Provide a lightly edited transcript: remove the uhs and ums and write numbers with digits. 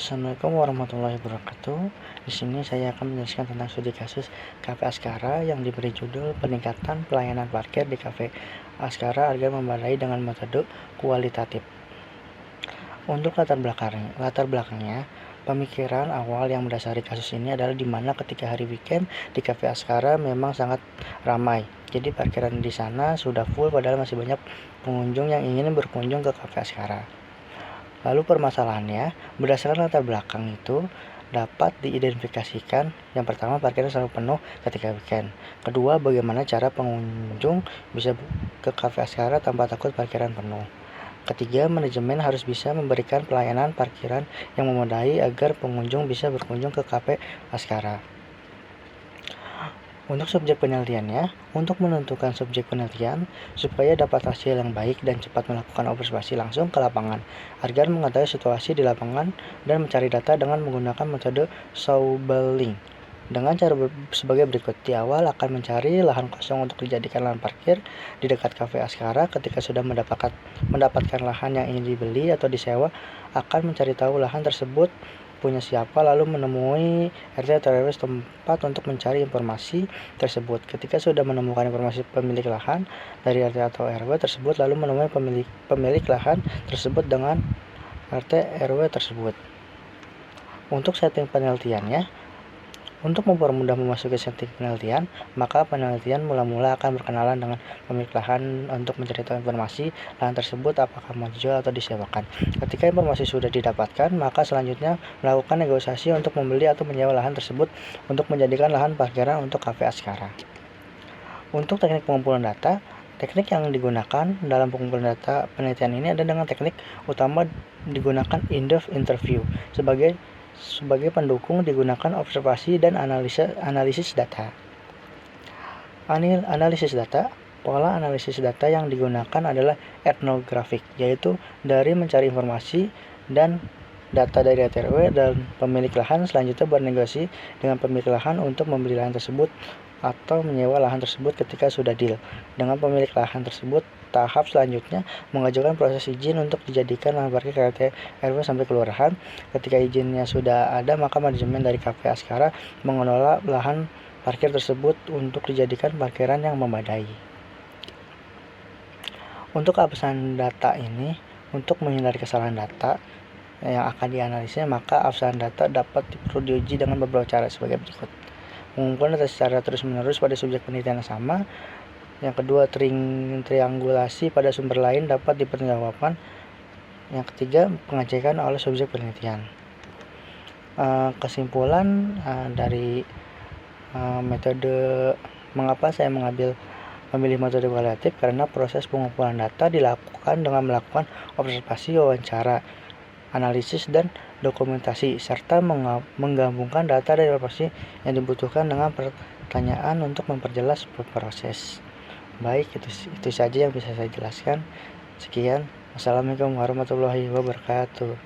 Assalamualaikum warahmatullahi wabarakatuh. Di sini saya akan menjelaskan tentang studi kasus Cafe Askara yang diberi judul Peningkatan Pelayanan Parkir di Cafe Askara agar memadai dengan metode kualitatif. Untuk latar belakangnya, pemikiran awal yang mendasari kasus ini adalah di mana ketika hari weekend di Cafe Askara memang sangat ramai. Jadi parkiran di sana sudah full padahal masih banyak pengunjung yang ingin berkunjung ke Cafe Askara. Lalu permasalahannya, berdasarkan latar belakang itu dapat diidentifikasikan. Yang pertama, parkiran selalu penuh ketika weekend. Kedua, bagaimana cara pengunjung bisa ke Cafe Askara tanpa takut parkiran penuh. Ketiga, manajemen harus bisa memberikan pelayanan parkiran yang memadai agar pengunjung bisa berkunjung ke Cafe Askara. Untuk subjek penelitiannya, untuk menentukan subjek penelitian supaya dapat hasil yang baik dan cepat melakukan observasi langsung ke lapangan agar mengetahui situasi di lapangan dan mencari data dengan menggunakan metode Saubeling dengan cara sebagai berikut. Di awal akan mencari lahan kosong untuk dijadikan lahan parkir di dekat Cafe Askara. Ketika sudah mendapatkan lahan yang ingin dibeli atau disewa, akan mencari tahu lahan tersebut punya siapa, lalu menemui RT atau RW setempat untuk mencari informasi tersebut. Ketika sudah menemukan informasi pemilik lahan dari RT atau RW tersebut, lalu menemui pemilik lahan tersebut dengan RT RW tersebut. Untuk setting penelitiannya, untuk mempermudah memasuki setting penelitian, maka penelitian mula-mula akan berkenalan dengan pemilik lahan untuk mencari tahu informasi lahan tersebut apakah mau dijual atau disewakan. Ketika informasi sudah didapatkan, maka selanjutnya melakukan negosiasi untuk membeli atau menyewa lahan tersebut untuk menjadikan lahan parkiran untuk Cafe Askara. Untuk teknik pengumpulan data, teknik yang digunakan dalam pengumpulan data penelitian ini ada dengan teknik utama digunakan in-depth interview. Sebagai pendukung digunakan observasi dan analisis data. Analisis data, pola analisis data yang digunakan adalah etnografik, yaitu dari mencari informasi dan data dari RT/RW dan pemilik lahan, selanjutnya bernegosiasi dengan pemilik lahan untuk membeli lahan tersebut atau menyewa lahan tersebut ketika sudah deal dengan pemilik lahan tersebut. Tahap selanjutnya mengajukan proses izin untuk dijadikan lahan parkir ke RT RW sampai kelurahan. Ketika izinnya sudah ada, maka manajemen dari Cafe Askara mengelola lahan parkir tersebut untuk dijadikan parkiran yang memadai. Untuk absen data ini, untuk menghindari kesalahan data yang akan dianalisis, maka absen data dapat perlu diuji dengan beberapa cara sebagai berikut. Mengumpulkan data secara terus-menerus pada subjek penelitian yang sama. Yang kedua, triangulasi pada sumber lain dapat dipertanggungjawabkan. Yang ketiga, pengecekan oleh subjek penelitian. Kesimpulan dari metode, mengapa saya memilih metode kualitatif, karena proses pengumpulan data dilakukan dengan melakukan observasi, wawancara, analisis, dan dokumentasi, serta menggabungkan data dari informasi yang dibutuhkan dengan pertanyaan untuk memperjelas proses. Baik, itu saja yang bisa saya jelaskan. Sekian. Wassalamualaikum warahmatullahi wabarakatuh.